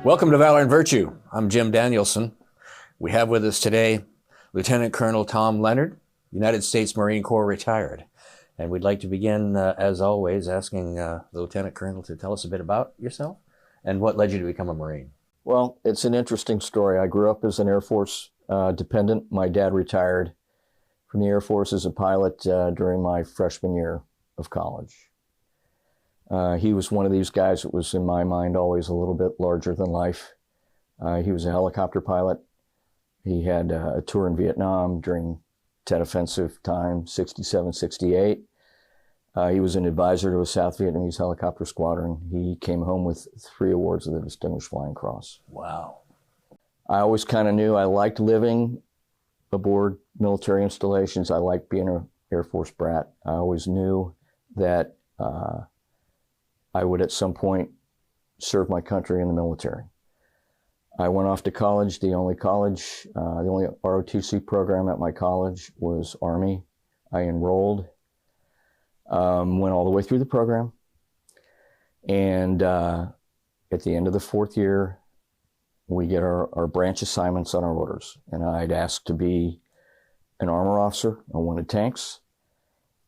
Welcome to Valor and Virtue. I'm Jim Danielson. We have with us today Lieutenant Colonel Tom Leonard, United States Marine Corps retired. And we'd like to begin, as always, asking the Lieutenant Colonel to tell us a bit about yourself and what led you to become a Marine. Well, it's an interesting story. I grew up as an Air Force dependent. My dad retired from the Air Force as a pilot during my freshman year of college. He was one of these guys that was, in my mind, always a little bit larger than life. He was a helicopter pilot. He had a tour in Vietnam during Tet Offensive time, 67, 68. He was an advisor to a South Vietnamese helicopter squadron. He came home with 3 awards of the Distinguished Flying Cross. Wow. I always kind of knew I liked living aboard military installations. I liked being an Air Force brat. I always knew that I would at some point serve my country in the military. I went off to college. The only ROTC program at my college was Army. I enrolled, went all the way through the program. And at the end of the 4th year, we get our branch assignments on our orders. And I'd asked to be an armor officer. I wanted tanks.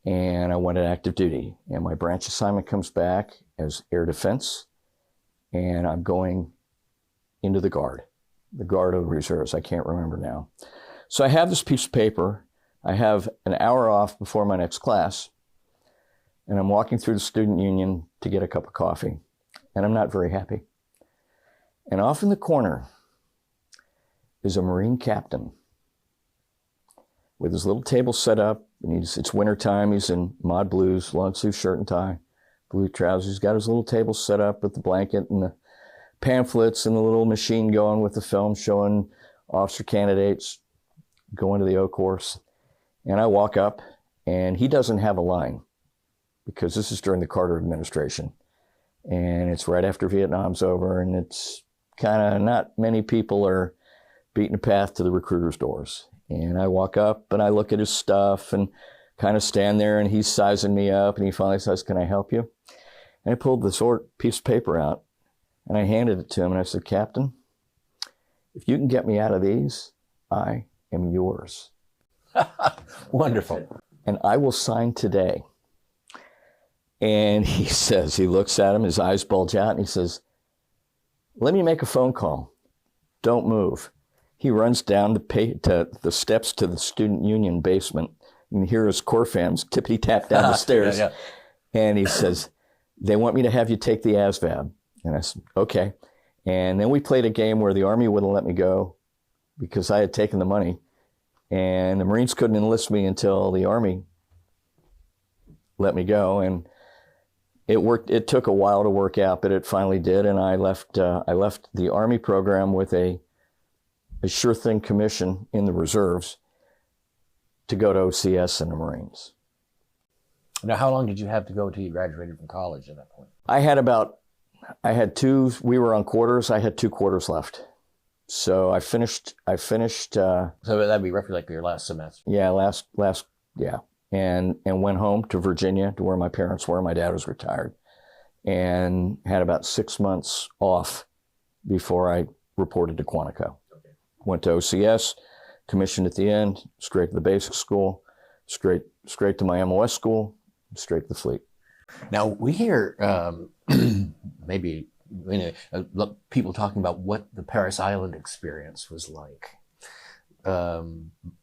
And I went at active duty. And my branch assignment comes back as air defense. And I'm going into the Guard of Reserves. I can't remember now. So I have this piece of paper. I have an hour off before my next class. And I'm walking through the student union to get a cup of coffee. And I'm not very happy. And off in the corner is a Marine captain with his little table set up. And it's wintertime. He's in mod blues, long sleeve shirt and tie, blue trousers. He's got his little table set up with the blanket and the pamphlets and the little machine going with the film showing officer candidates going to the O course. And I walk up, and he doesn't have a line because this is during the Carter administration. And it's right after Vietnam's over, and it's kind of not many people are beating a path to the recruiter's doors. And I walk up and I look at his stuff and kind of stand there, and he's sizing me up, and he finally says, "Can I help you?" And I pulled this piece of paper out and I handed it to him, and I said, "Captain, if you can get me out of these, I am yours." Wonderful. "And I will sign today." And he says, he looks at him, his eyes bulge out, and he says, "Let me make a phone call. Don't move." He runs down the steps to the student union basement. You can hear his Corps fams tippity-tap down the stairs. Yeah. And he says, "They want me to have you take the ASVAB." And I said, "Okay." And then we played a game where the Army wouldn't let me go because I had taken the money. And the Marines couldn't enlist me until the Army let me go. And it worked. It took a while to work out, but it finally did. And I left the Army program with a sure thing commission in the reserves to go to OCS in the Marines. Now, how long did you have to go until you graduated from college at that point? We were on quarters. I had 2 quarters left. So I finished. So that'd be roughly like your last semester. Yeah, yeah. And went home to Virginia to where my parents were. My dad was retired, and had about 6 months off before I reported to Quantico. Okay. Went to OCS, commissioned at the end, straight to the basic school, straight to my MOS school, straight to the fleet. Now we hear maybe people talking about what the Paris Island experience was like, but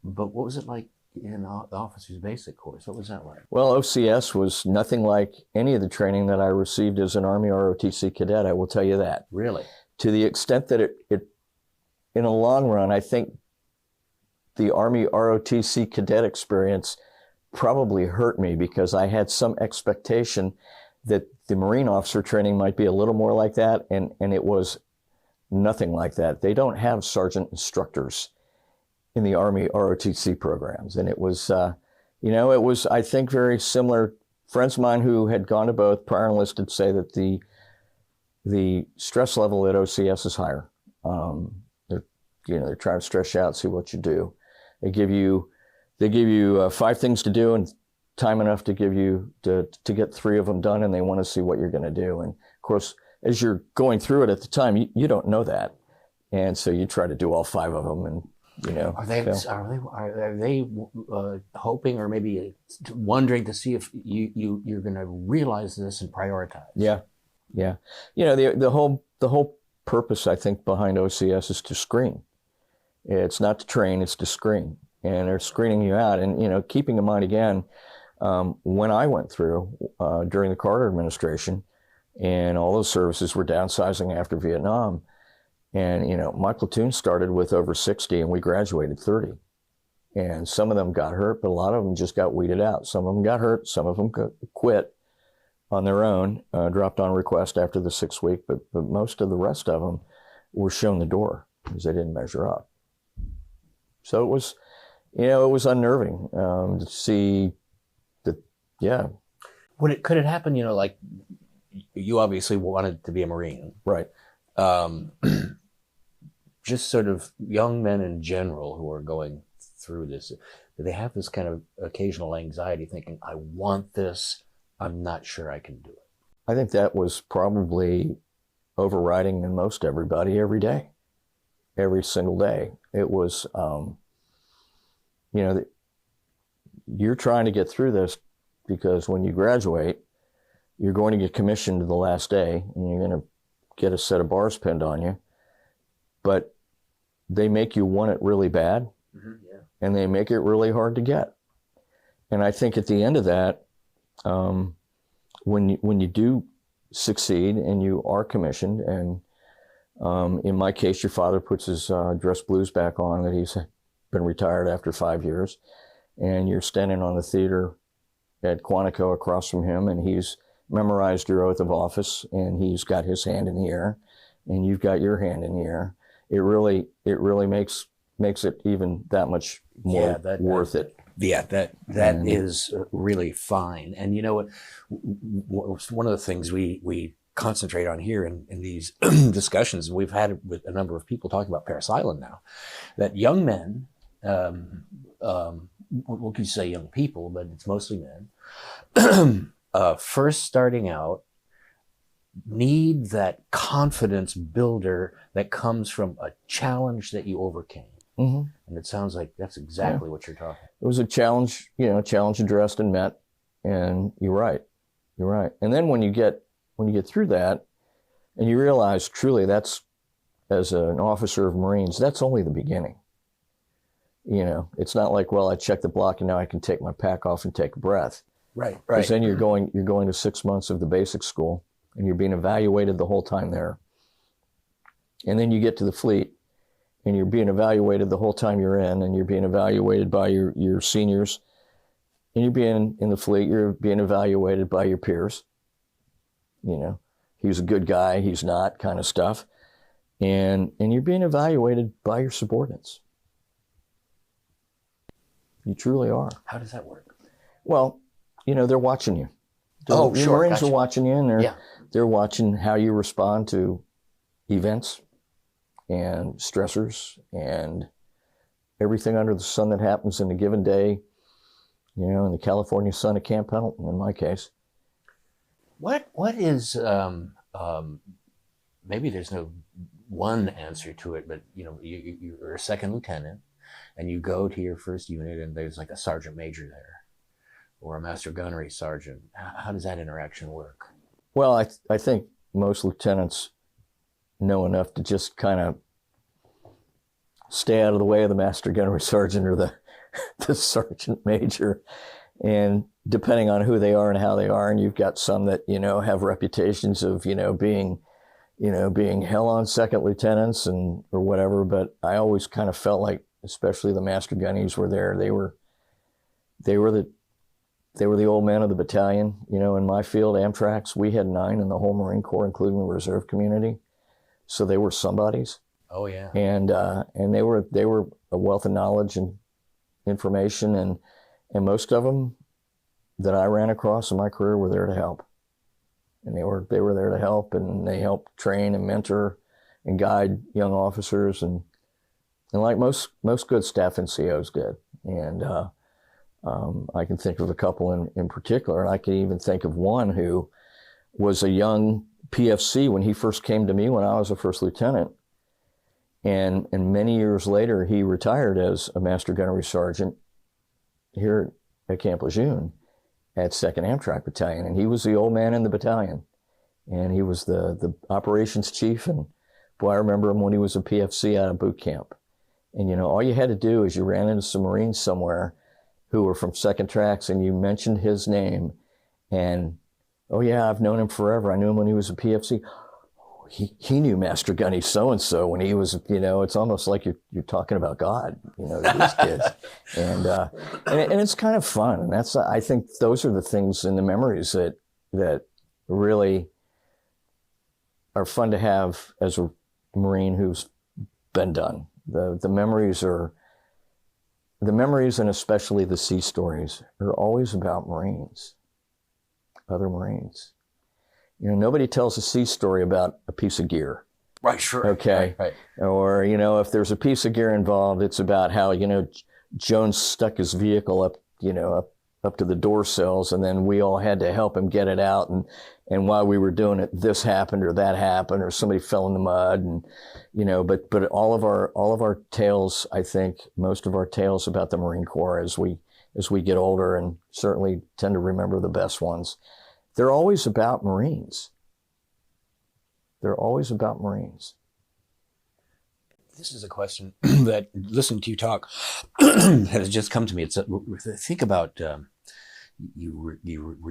what was it like in the officer's basic course? What was that like? Well, OCS was nothing like any of the training that I received as an Army ROTC cadet, I will tell you that. Really? To the extent that it in the long run, I think the Army ROTC cadet experience probably hurt me because I had some expectation that the Marine officer training might be a little more like that, and it was nothing like that. They don't have sergeant instructors in the Army ROTC programs. And it was, I think, very similar. Friends of mine who had gone to both prior enlisted say that the stress level at OCS is higher. They're trying to stress you out, see what you do. They give you 5 things to do and time enough to give you to get 3 of them done, and they want to see what you're going to do. And of course, as you're going through it at the time, you don't know that. And so you try to do all 5 of them, and are they hoping or maybe wondering to see if you're going to realize this and prioritize? Yeah. The whole purpose, I think, behind OCS is to screen. It's not to train, it's to screen. And they're screening you out. And, keeping in mind, again, when I went through during the Carter administration, and all those services were downsizing after Vietnam, and, my platoon started with over 60 and we graduated 30. And some of them got hurt, but a lot of them just got weeded out. Some of them got hurt, some of them quit on their own, dropped on request after the 6th week, but most of the rest of them were shown the door because they didn't measure up. So it was unnerving to see that, yeah. Could it happen, like you obviously wanted to be a Marine. Right. Just sort of young men in general who are going through this, do they have this kind of occasional anxiety thinking, I want this, I'm not sure I can do it? I think that was probably overriding in most everybody every day, every single day. It was, you're trying to get through this because when you graduate, you're going to get commissioned the last day and you're going to get a set of bars pinned on you, but they make you want it really bad. Mm-hmm, yeah. And they make it really hard to get. And I think at the end of that, when you do succeed and you are commissioned, and in my case, your father puts his dress blues back on that he's been retired after 5 years, and you're standing on the theater at Quantico across from him, and he's memorized your oath of office, and he's got his hand in the air, and you've got your hand in the air. It really makes it even that much more worth it. Yeah, that is really fine. And you know what? One of the things we concentrate on here in these discussions, we've had with a number of people talking about Parris Island now, that young men, what could you say young people, but it's mostly men, first starting out, need that confidence builder that comes from a challenge that you overcame. Mm-hmm. And it sounds like that's exactly what you're talking about. It was a challenge, challenge addressed and met, and you're right. And then when you get through that and you realize truly that's, as an officer of Marines, that's only the beginning. It's not like, well, I checked the block and now I can take my pack off and take a breath. Right. Because then you're going to 6 months of the basic school and you're being evaluated the whole time there. And then you get to the fleet and you're being evaluated the whole time you're in, and you're being evaluated by your seniors, and you're being in the fleet, you're being evaluated by your peers. He's a good guy, he's not, kind of stuff. And you're being evaluated by your subordinates. You truly are. How does that work? Well, they're watching you. Sure. Marines Gotcha. are watching you, and they're watching how you respond to events and stressors and everything under the sun that happens in a given day, in the California sun at Camp Pendleton, in my case. What is, maybe there's no one answer to it, but, you're a second lieutenant and you go to your first unit and there's like a sergeant major there or a master gunnery sergeant. How does that interaction work? Well, I think most lieutenants know enough to just kind of stay out of the way of the master gunnery sergeant or the sergeant major. And depending on who they are and how they are, and you've got some that, have reputations of, being hell on second lieutenants or whatever. But I always kind of felt like, especially the master gunnies were there. They were the old men of the battalion. In my field, Amtracs, we had 9 in the whole Marine Corps, including the reserve community. So they were somebodies. Oh yeah. And they were a wealth of knowledge and information, and most of them that I ran across in my career were there to help. And they were there to help, and they helped train and mentor and guide young officers, and like most good staff NCOs did. And I can think of a couple in particular, and I can even think of one who was a young PFC when he first came to me when I was a first lieutenant. And many years later, he retired as a Master Gunnery Sergeant here at Camp Lejeune at 2nd Amtrak Battalion. And he was the old man in the battalion. And he was the operations chief. And boy, I remember him when he was a PFC out of boot camp. And, you know, all you had to do is you ran into some Marines somewhere who were from second tracks and you mentioned his name. And, oh, yeah, I've known him forever. I knew him when he was a PFC. He knew Master Gunny so-and-so when he was, you know, it's almost like you're talking about God, you know, to these kids. And it's kind of fun. And that's, I think those are the things and the memories that really are fun to have as a Marine who's been done. The memories and especially the sea stories are always about Marines, other Marines. You know, nobody tells a sea story about a piece of gear. Right, sure. Okay. Right. Or, you know, if there's a piece of gear involved, it's about how, you know, Jones stuck his vehicle up, you know, up to the door sills, and then we all had to help him get it out. And while we were doing it, this happened or that happened, or somebody fell in the mud. And, you know, but all of our tales, I think most of our tales about the Marine Corps as we get older, and certainly tend to remember the best ones, they're always about Marines. They're always about Marines. This is a question that, listening to you talk, has just come to me. It's think about you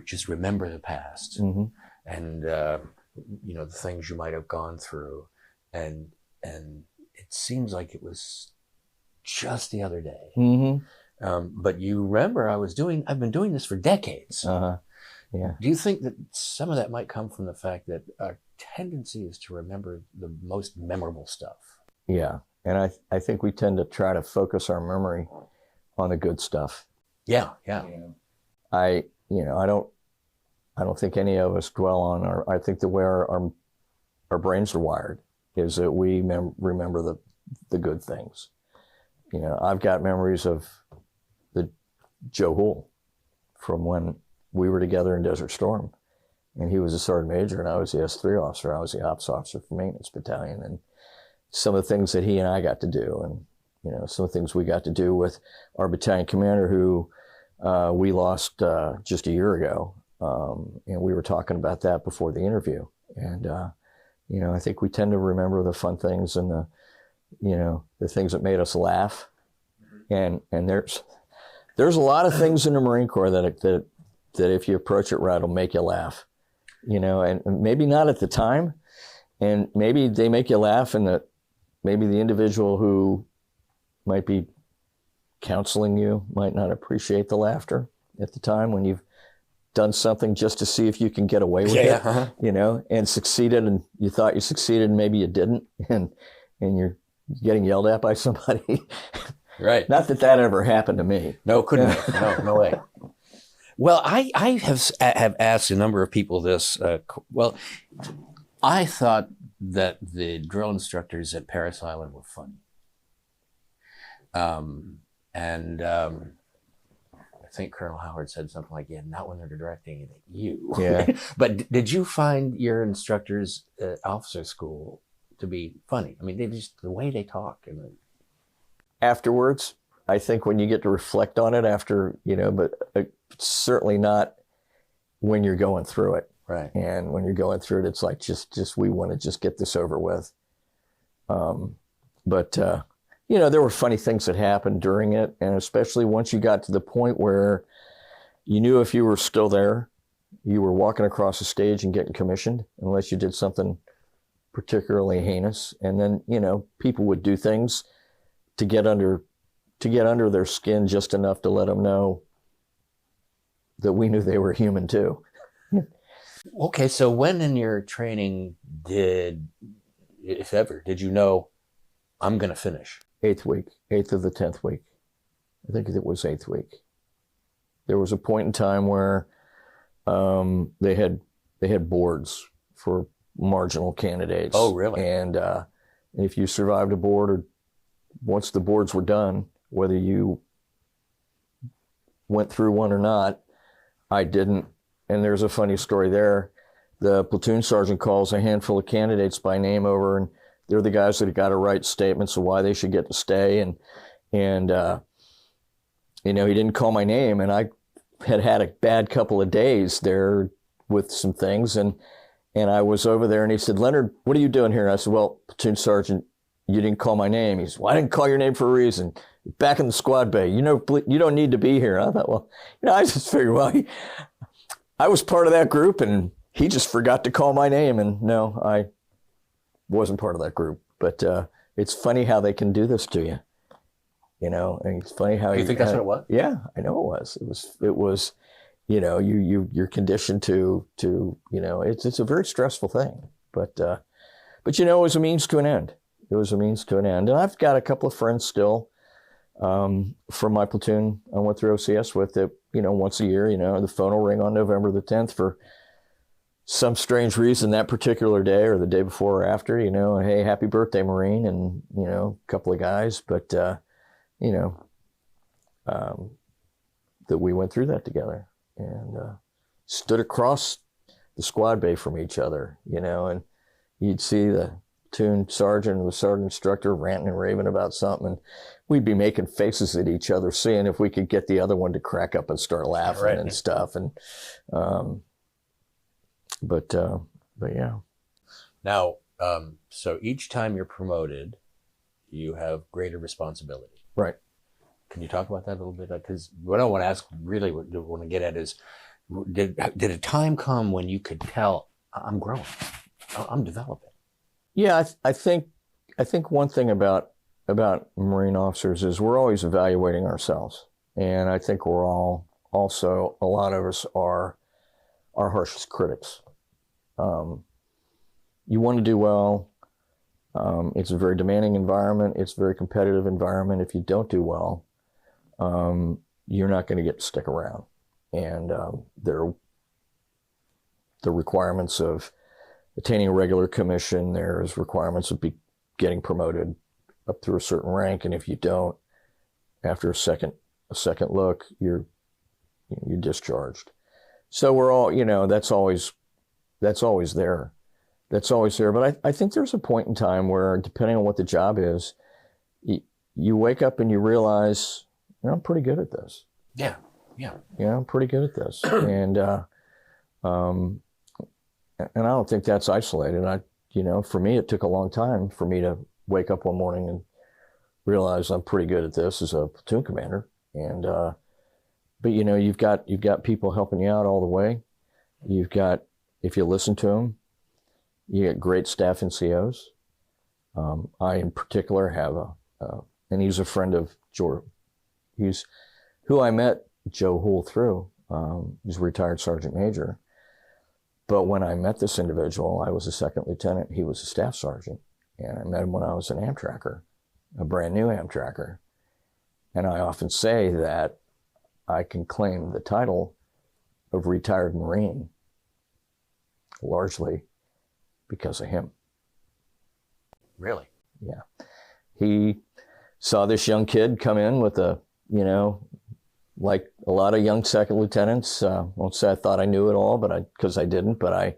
just remember the past, Mm-hmm. and you know, the things you might have gone through, and it seems like it was just the other day. Mm-hmm. But you remember, I've been doing this for decades. Uh-huh. Yeah. Do you think that some of that might come from the fact that our tendency is to remember the most memorable stuff? Yeah. And I think we tend to try to focus our memory on the good stuff. Yeah. I don't think any of us dwell on I think the way our brains are wired is that we remember the good things. You know, I've got memories of the Joe Hool from when we were together in Desert Storm, and he was a sergeant major and I was the S3 officer. I was the ops officer for maintenance battalion, and some of the things that he and I got to do, and, you know, some of the things we got to do with our battalion commander who we lost just a year ago. And we were talking about that before the interview. And, you know, I think we tend to remember the fun things and the things that made us laugh. And there's a lot of things in the Marine Corps that if you approach it right, will make you laugh, you know, and maybe not at the time. And maybe they make you laugh, and that maybe the individual who might be counseling you might not appreciate the laughter at the time when you've done something just to see if you can get away with it, Uh-huh. you know, and succeeded, and you thought you succeeded and maybe you didn't, and you're getting yelled at by somebody. Right. Not that ever happened to me. No, couldn't have. No way. Well, I have asked a number of people this. Well, I thought that the drill instructors at Parris Island were funny. I think Colonel Howard said something like, yeah, not when they're directing it at you. Yeah. But did you find your instructors at officer school to be funny? I mean, the way they talk. Afterwards, I think when you get to reflect on it after, you know, but certainly not when you're going through it. Right. And when you're going through it, it's like, just we want to just get this over with. But you know, there were funny things that happened during it. And especially once you got to the point where you knew if you were still there, you were walking across the stage and getting commissioned, unless you did something particularly heinous. And then, you know, people would do things to get under their skin just enough to let them know that we knew they were human too. Okay, so when in your training if ever, did you know, I'm going to finish? 8th of the 10th week. I think it was 8th week. There was a point in time where they had boards for marginal candidates. Oh, really? And if you survived a board, or once the boards were done, whether you went through one or not, I didn't. And there's a funny story there. the platoon sergeant calls a handful of candidates by name over, and they're the guys that have got to write statements of why they should get to stay. And he didn't call my name, and I had a bad couple of days there with some things, and I was over there, and he said, "Leonard, what are you doing here?" I said, "Well, platoon sergeant, you didn't call my name." He said, "Well, I didn't call your name for a reason. You're back in the squad bay. You don't need to be here." I thought, well, I just figured, well, I was part of that group, and he just forgot to call my name, and no, I wasn't part of that group. But it's funny how they can do this to you, and it's funny how You think that's what it was? Yeah, I know it was. It was, you're conditioned to it's a very stressful thing, but it was a means to an end. It was a means to an end, and I've got a couple of friends still from my platoon I went through OCS with that, once a year, the phone will ring on November the 10th for some strange reason that particular day or the day before or after, hey, happy birthday, Marine, and, a couple of guys, but, that we went through that together and stood across the squad bay from each other, and you'd see the platoon sergeant and the sergeant instructor ranting and raving about something, and we'd be making faces at each other, seeing if we could get the other one to crack up and start laughing and stuff. And, but yeah. Now, So each time you're promoted, you have greater responsibility. Right. Can you talk about that a little bit? Because what I want to ask, really what I want to get at is, did a time come when you could tell, I'm growing, I'm developing? Yeah, I think one thing about Marine officers is we're always evaluating ourselves. And I think we're all also, a lot of us are our harshest critics. You want to do well. It's a very demanding environment. It's a very competitive environment. If you don't do well, you're not going to get to stick around. And the requirements of attaining a regular commission, there's requirements of getting promoted up through a certain rank. And if you don't, after a second look, you're discharged. So we're all, that's always there. That's always there. But I think there's a point in time where, depending on what the job is, you wake up and you realize, I'm pretty good at this. Yeah. I'm pretty good at this. And I don't think that's isolated. For me, it took a long time for me to wake up one morning and realize I'm pretty good at this as a platoon commander. And but you've got people helping you out all the way. You've got, if you listen to them, you get great staff NCOs. I in particular have and he's a friend of George. He's who I met Joe Houle through. He's a retired sergeant major. But when I met this individual, I was a second lieutenant. He was a staff sergeant. And I met him when I was an Amtracker, a brand new Amtracker. And I often say that I can claim the title of retired Marine largely because of him. Really? Yeah. He saw this young kid come in with like a lot of young second lieutenants. I won't say I thought I knew it all, because I didn't, but I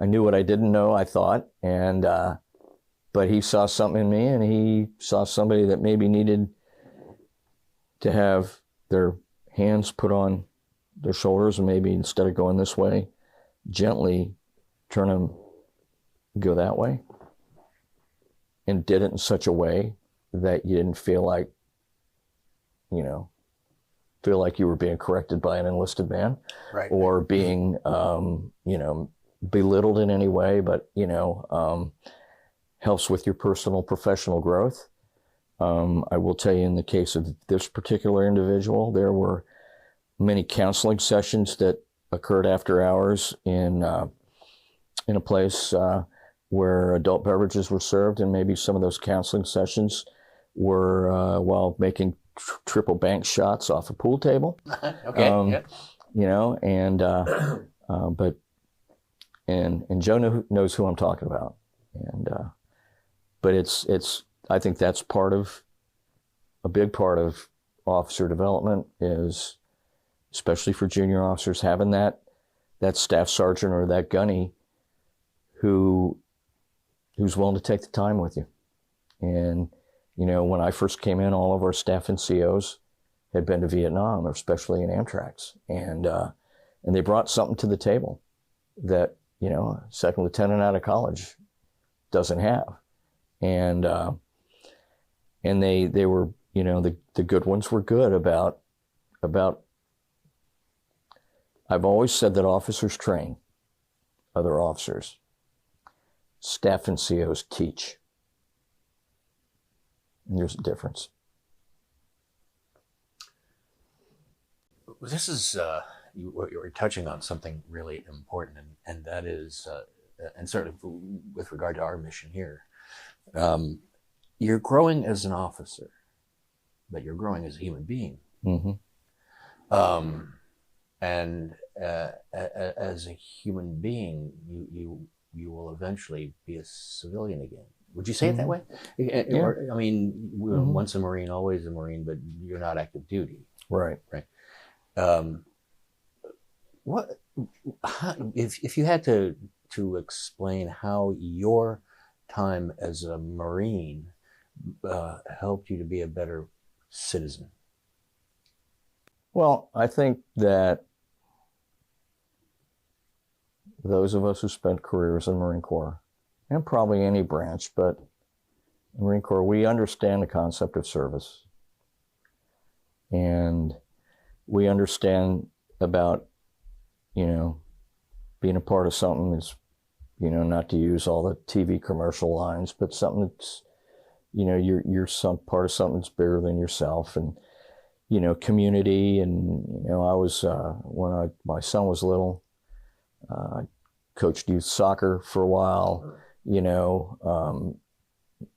knew what I didn't know, I thought. And, but he saw something in me, and he saw somebody that maybe needed to have their hands put on their shoulders, and maybe instead of going this way, gently turn them, go that way, and did it in such a way that you didn't feel like you were being corrected by an enlisted man, right, or being, belittled in any way, but, helps with your personal professional growth. I will tell you, in the case of this particular individual, there were many counseling sessions that occurred after hours in a place where adult beverages were served, and maybe some of those counseling sessions were while making triple bank shots off a pool table. Okay. And Joe knows who I'm talking about. And but it's I think that's a big part of officer development, is especially for junior officers, having that staff sergeant or that gunny who's willing to take the time with you. And, you know, when I first came in, all of our staff and COs had been to Vietnam, especially in Amtrak's. And they brought something to the table that, you know, a second lieutenant out of college doesn't have. And they were, you know, the good ones were good about, I've always said that officers train other officers. Staff and COs teach. And there's a difference. This is, you were touching on something really important, and that is, and certainly with regard to our mission here, you're growing as an officer, but you're growing as a human being. Mm-hmm. And as a human being, you will eventually be a civilian again. Would you say it that way? Yeah. Or, I mean, once a Marine, always a Marine, but you're not active duty. Right. Right. If you had to explain how your time as a Marine helped you to be a better citizen? Well, I think that those of us who spent careers in the Marine Corps, and probably any branch, but the Marine Corps, we understand the concept of service. And we understand about, you know, being a part of something that's, you know, not to use all the TV commercial lines, but something that's, you know, you're some part of something that's bigger than yourself. And, you know, community. And, you know, I was, when my son was little, I coached youth soccer for a while. You know,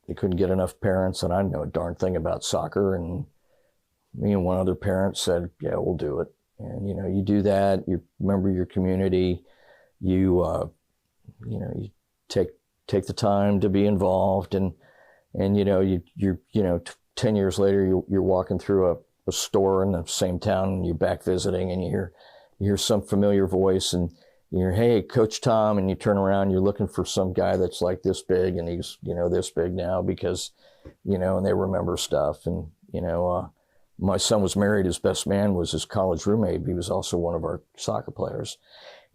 they couldn't get enough parents, and I didn't know a darn thing about soccer. And me and one other parent said, yeah, we'll do it. And, you know, you do that, you remember your community, you know, you take the time to be involved. And you know, you're 10 years later, you're walking through a store in the same town, and you're back visiting, and you hear some familiar voice, and you're, hey, Coach Tom, and you turn around, you're looking for some guy that's like this big, and he's, you know, this big now, because, you know, and they remember stuff. And, you know, my son was married. His best man was his college roommate. He was also one of our soccer players.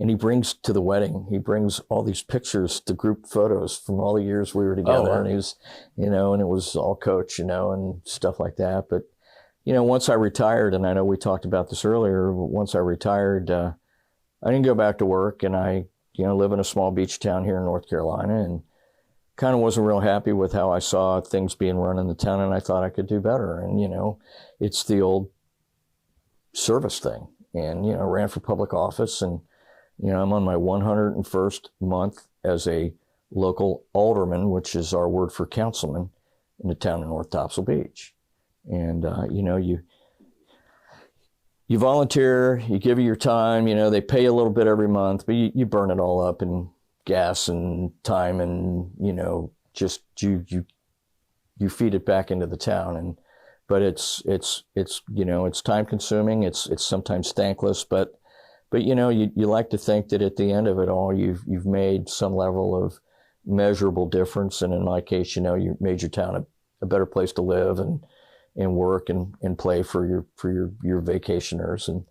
And he brings to the wedding, he brings all these pictures, the group photos from all the years we were together. Oh, wow. And he was, you know, and it was all Coach, you know, and stuff like that. But, you know, once I retired, and I know we talked about this earlier, once I retired, I didn't go back to work, and I, you know, live in a small beach town here in North Carolina, and kind of wasn't real happy with how I saw things being run in the town, and I thought I could do better. And, you know, it's the old service thing. And, you know, ran for public office, and, you know, I'm on my 101st month as a local alderman, which is our word for councilman, in the town of North Topsail Beach. And, you know, you volunteer, you give your time, you know, they pay you a little bit every month, but you burn it all up in gas and time, and, you know, just you feed it back into the town. And, but it's, you know, it's time consuming. It's sometimes thankless, but, you know, you like to think that at the end of it all, you've made some level of measurable difference. And in my case, you know, you made your town a better place to live and work and play for your vacationers. And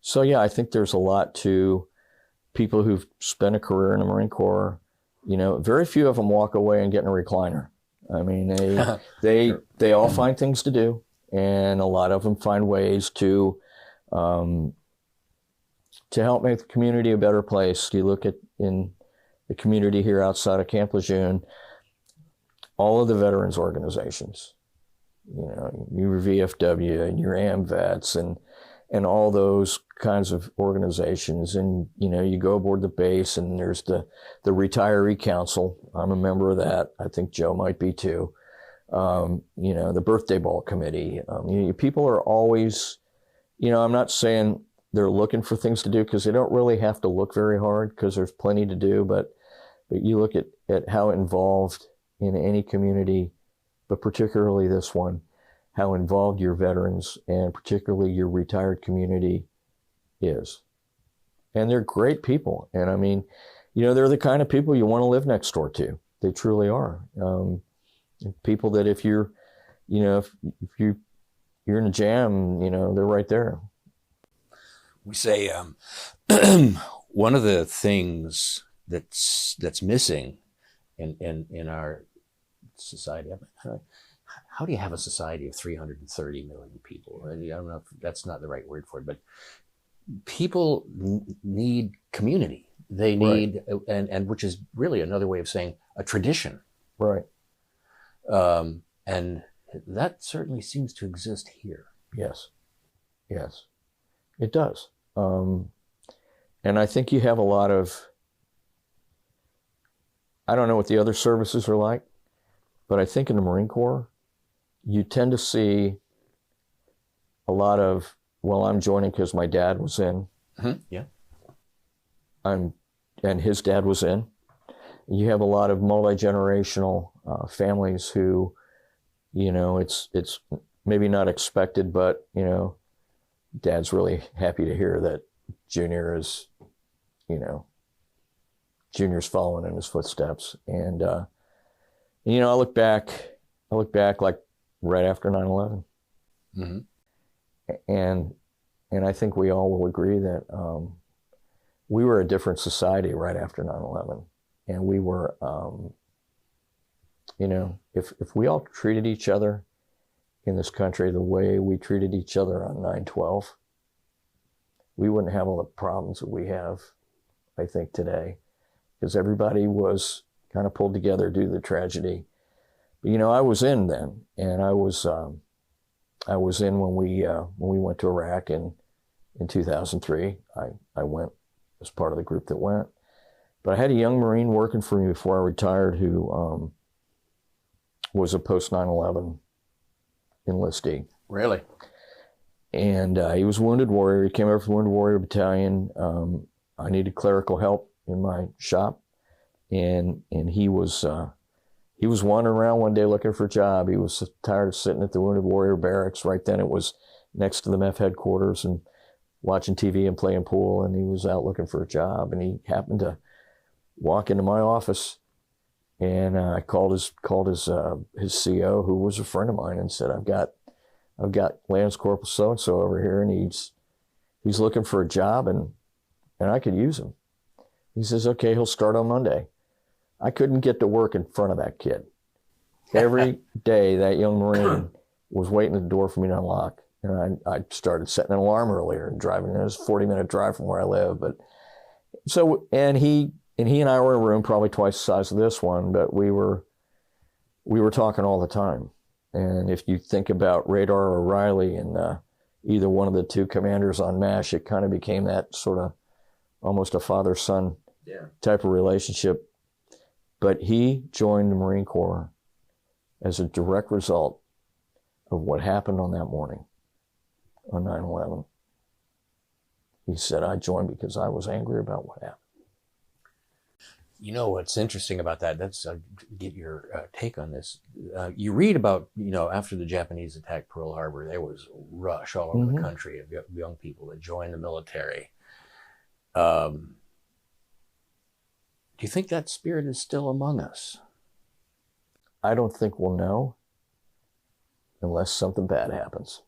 so, yeah, I think there's a lot to people who've spent a career in the Marine Corps. You know, very few of them walk away and get in a recliner. I mean, they all find things to do, and a lot of them find ways to help make the community a better place. You look at in the community here outside of Camp Lejeune, all of the veterans organizations, you know, your VFW and your AMVETS and all those kinds of organizations. And, you know, you go aboard the base, and there's the retiree council. I'm a member of that. I think Joe might be too. You know, the birthday ball committee. People are always, you know, I'm not saying they're looking for things to do, because they don't really have to look very hard, because there's plenty to do. But you look at how involved in any community, but particularly this one, how involved your veterans and particularly your retired community is. And they're great people. And I mean, they're the kind of people you want to live next door to. They truly are. People that if you're, if you're in a jam, they're right there. We say one of the things that's missing in our society. How do you have a society of 330 million people? I don't know if that's not the right word for it, but people need community. They need, right. and which is really another way of saying a tradition. Right. And that certainly seems to exist here. Yes, it does. And I think you have a lot of, I don't know what the other services are like, but I think in the Marine Corps, you tend to see a lot of, well, I'm joining because my dad was in. Mm-hmm. Yeah. And his dad was in. You have a lot of multi-generational families who, it's maybe not expected, but, dad's really happy to hear that Junior is, Junior's following in his footsteps. And, I look back like right after 9/11. Mm-hmm. And I think we all will agree that we were a different society right after 9/11. And we were, if we all treated each other in this country the way we treated each other on 9/12, we wouldn't have all the problems that we have, I think, today, because everybody was kind of pulled together due to the tragedy. But, I was in then, and I was in when we went to Iraq in 2003. I went as part of the group that went. But I had a young Marine working for me before I retired who was a post 9/11 enlistee. Really? And he was a wounded warrior. He came over from the Wounded Warrior Battalion. I needed clerical help in my shop, and he was wandering around one day looking for a job. He was tired of sitting at the Wounded Warrior Barracks. Right then, it was next to the MEF headquarters, and watching TV and playing pool. And he was out looking for a job, and he happened to walk into my office, and I called his CO, who was a friend of mine, and said, I've got Lance Corporal so-and-so over here, and he's looking for a job, and I could use him. He says, okay, he'll start on Monday. I couldn't get to work in front of that kid. Every day, that young Marine was waiting at the door for me to unlock, and I started setting an alarm earlier and driving. It was a 40-minute drive from where I live, but so, and he and I were in a room probably twice the size of this one, but we were talking all the time. And if you think about Radar or Riley and either one of the two commanders on MASH, it kind of became that sort of almost a father-son type of relationship. But he joined the Marine Corps as a direct result of what happened on that morning on 9/11. He said, I joined because I was angry about what happened. What's interesting about that, that's get your take on this. You read about, after the Japanese attacked Pearl Harbor, there was a rush all over the country of young people that joined the military. Do you think that spirit is still among us? I don't think we'll know unless something bad happens.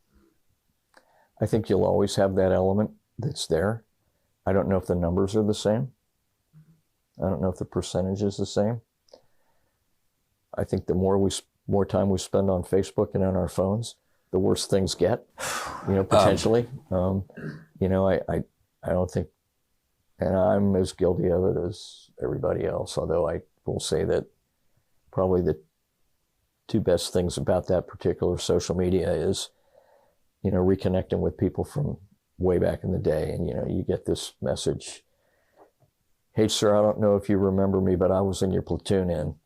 I think you'll always have that element that's there. I don't know if the numbers are the same. I don't know if the percentage is the same. I think the more time we spend on Facebook and on our phones, the worse things get, potentially. I don't think, and I'm as guilty of it as everybody else, although I will say that probably the two best things about that particular social media is, reconnecting with people from way back in the day. And, you get this message, hey, sir, I don't know if you remember me, but I was in your platoon in.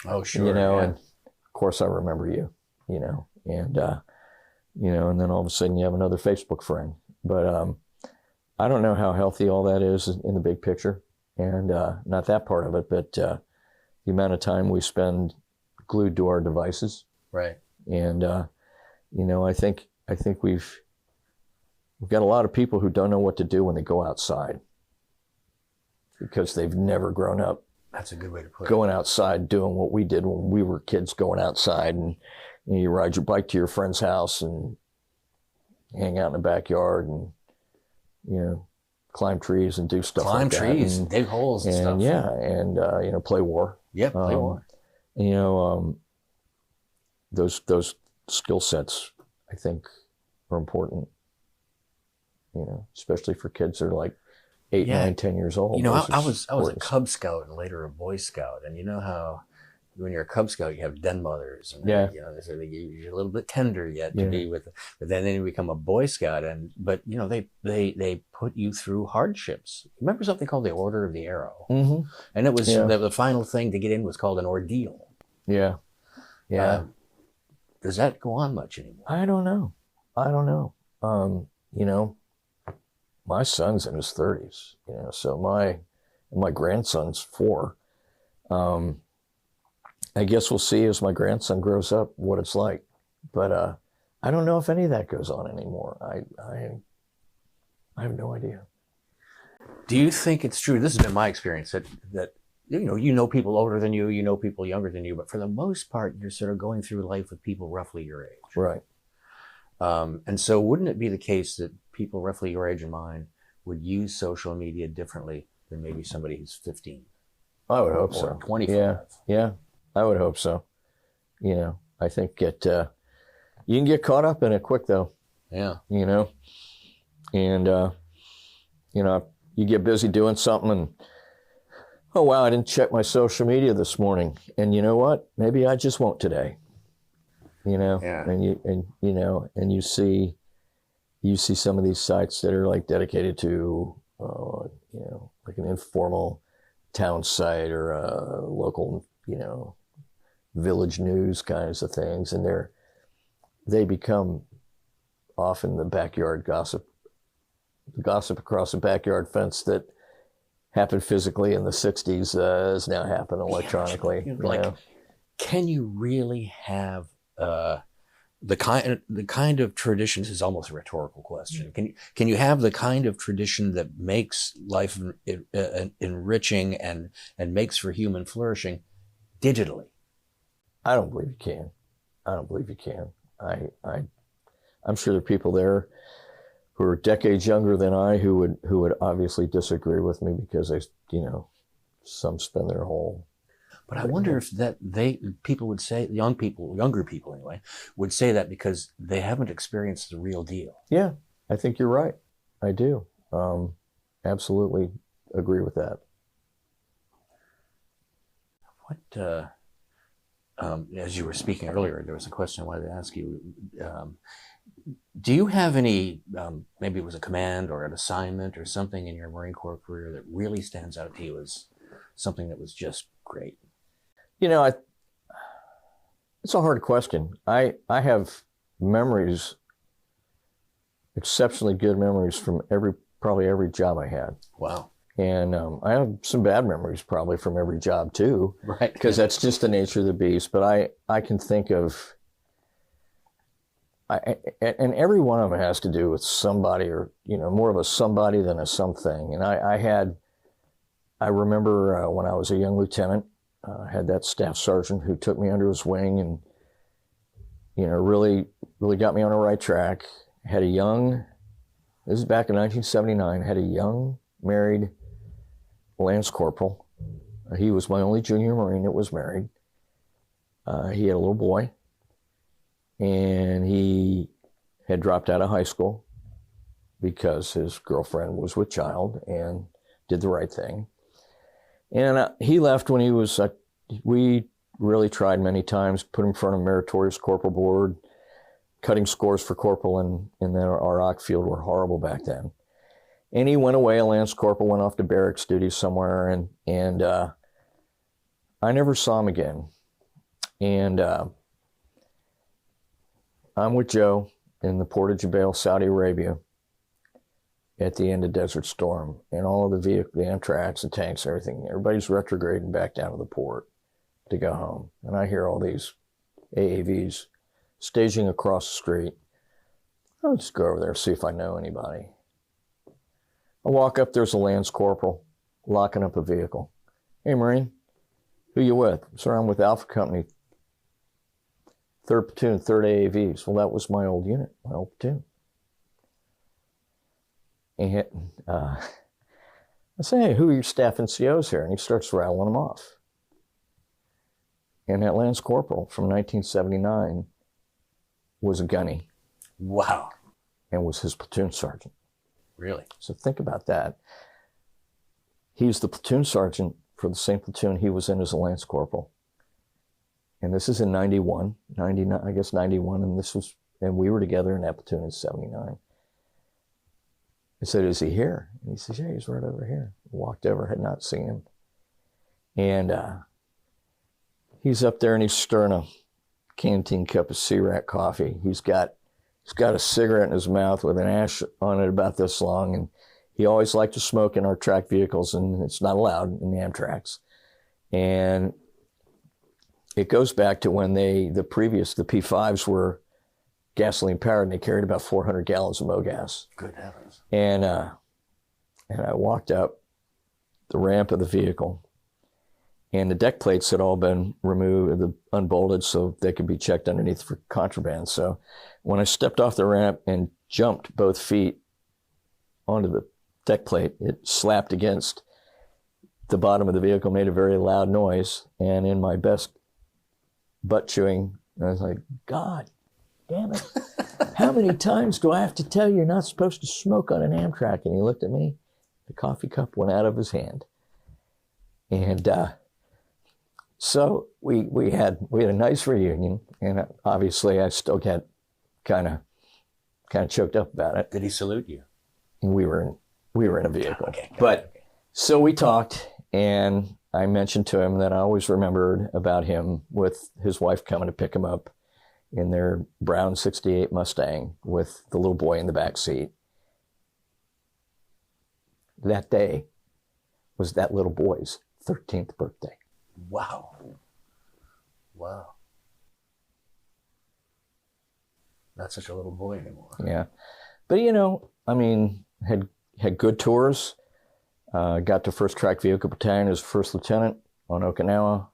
Oh, sure. And of course I remember you, and then all of a sudden you have another Facebook friend. But I don't know how healthy all that is in the big picture, and not that part of it, but the amount of time we spend glued to our devices. Right. And, I think we've got a lot of people who don't know what to do when they go outside. because they've never grown up That's a good way to put it. going outside, doing what we did when we were kids, going outside and you ride your bike to your friend's house and hang out in the backyard and, climb trees and do stuff Climb like that. trees, and dig holes and stuff. Yeah, and, play war. Yeah, play war. Those skill sets, I think, are important, especially for kids that are like 8, 9, 10 years old. I was a Cub Scout and later a Boy Scout, and you know how when you're a Cub Scout you have den mothers, and you're a little bit tender yet to be with, but then you become a Boy Scout, but they put you through hardships. Remember something called the Order of the Arrow, and it was the final thing to get in was called an ordeal. Yeah. Does that go on much anymore? I don't know. My son's in his 30s, so my grandson's 4. I guess we'll see as my grandson grows up what it's like. But I don't know if any of that goes on anymore. I have no idea. Do you think it's true? This has been my experience that people older than you, people younger than you, but for the most part, you're sort of going through life with people roughly your age. Right. And so wouldn't it be the case that people roughly your age and mine would use social media differently than maybe somebody who's 15? I would hope or so. 25. Yeah, I would hope so. I think you can get caught up in it quick though. Yeah. And you get busy doing something and, oh wow, I didn't check my social media this morning. And you know what? Maybe I just won't today. Yeah. And you see some of these sites that are like dedicated to like an informal town site or a local village news kinds of things, and they become often the backyard gossip across the backyard fence that happened physically in the 60s has now happened electronically. Can you really have the kind of tradition? This is almost a rhetorical question. Can you have the kind of tradition that makes life enriching and makes for human flourishing digitally? I don't believe you can. I'm sure there are people there who are decades younger than I who would obviously disagree with me because some spend their whole. But I wonder if people would say, younger people anyway, would say that because they haven't experienced the real deal. Yeah, I think you're right. I do. Absolutely agree with that. What, as you were speaking earlier, there was a question I wanted to ask you. Do you have any, maybe it was a command or an assignment or something in your Marine Corps career that really stands out to you as something that was just great? It's a hard question. I have memories, exceptionally good memories from probably every job I had. Wow. And I have some bad memories probably from every job too. Right. Because that's just the nature of the beast. But I can think of, and every one of them has to do with somebody or, more of a somebody than a something. And I remember when I was a young lieutenant, had that staff sergeant who took me under his wing and, really, really got me on the right track. This is back in 1979, had a young married Lance Corporal. He was my only junior Marine that was married. He had a little boy, and he had dropped out of high school because his girlfriend was with child and did the right thing. And he left when he was, we really tried many times, put him in front of Meritorious Corporal Board. Cutting scores for corporal in our OC field were horrible back then. And he went away, a Lance Corporal, went off to barracks duty somewhere, and I never saw him again. And I'm with Joe in the port of Jubail, Saudi Arabia, at the end of Desert Storm, and all of the Amtraks and tanks and everything, everybody's retrograding back down to the port to go home. And I hear all these AAVs staging across the street. I'll just go over there and see if I know anybody. I walk up, there's a Lance Corporal locking up a vehicle. Hey, Marine, who you with? Sir, I'm with Alpha Company, 3rd Platoon, 3rd AAVs. Well, that was my old unit, my old platoon. And I say, hey, who are your staff NCOs here? And he starts rattling them off. And that Lance Corporal from 1979 was a gunny. Wow. And was his platoon sergeant. Really? So think about that. He's the platoon sergeant for the same platoon he was in as a Lance Corporal. And this is in 99, I guess 91, and we were together in that platoon in 79. I said, is he here? And he says, yeah, he's right over here. Walked over, had not seen him. And he's up there and he's stirring a canteen cup of C-Rat coffee. He's got a cigarette in his mouth with an ash on it about this long. And he always liked to smoke in our track vehicles, and it's not allowed in the Amtraks. And it goes back to when the P5s were gasoline powered, and they carried about 400 gallons of MoGas. Good heavens. And I walked up the ramp of the vehicle, and the deck plates had all been removed, unbolted, so they could be checked underneath for contraband. So when I stepped off the ramp and jumped both feet onto the deck plate, it slapped against the bottom of the vehicle, made a very loud noise, and in my best butt chewing, I was like, God damn it. How many times do I have to tell you you're not supposed to smoke on an Amtrak? And he looked at me, the coffee cup went out of his hand. And so we had a nice reunion, and obviously I still get kind of choked up about it. Did he salute you? And we were in a vehicle. Okay. So we talked, and I mentioned to him that I always remembered about him with his wife coming to pick him up in their brown 68 Mustang with the little boy in the back seat. That day was that little boy's 13th birthday. Wow. Wow. Not such a little boy anymore. Yeah. But, had good tours. Got to 1st Track Vehicle Battalion as first lieutenant on Okinawa.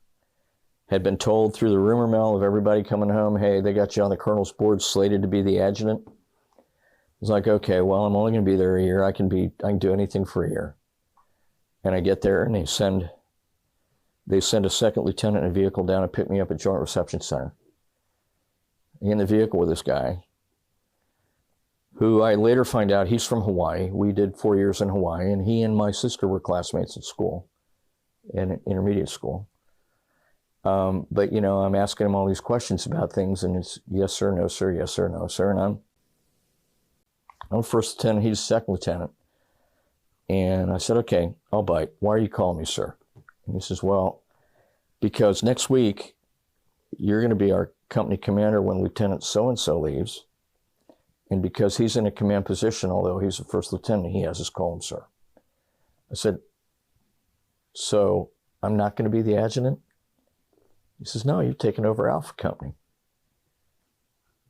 Had been told through the rumor mill of everybody coming home, hey, they got you on the colonel's board, slated to be the adjutant. I was like, okay, well, I'm only going to be there a year. I can do anything for a year. And I get there, and they send a 2nd lieutenant in a vehicle down and pick me up at Joint Reception Center. In the vehicle with this guy, who I later find out he's from Hawaii. We did 4 years in Hawaii, and he and my sister were classmates at school, in intermediate school. But, I'm asking him all these questions about things, and it's yes, sir, no, sir, yes, sir, no, sir. And I'm first lieutenant, he's 2nd lieutenant. And I said, okay, I'll bite. Why are you calling me, sir? And he says, well, because next week you're going to be our company commander when Lieutenant so-and-so leaves. And because he's in a command position, although he's a first lieutenant, he has us call him sir. I said, so I'm not going to be the adjutant? He says, no, you've taken over Alpha Company.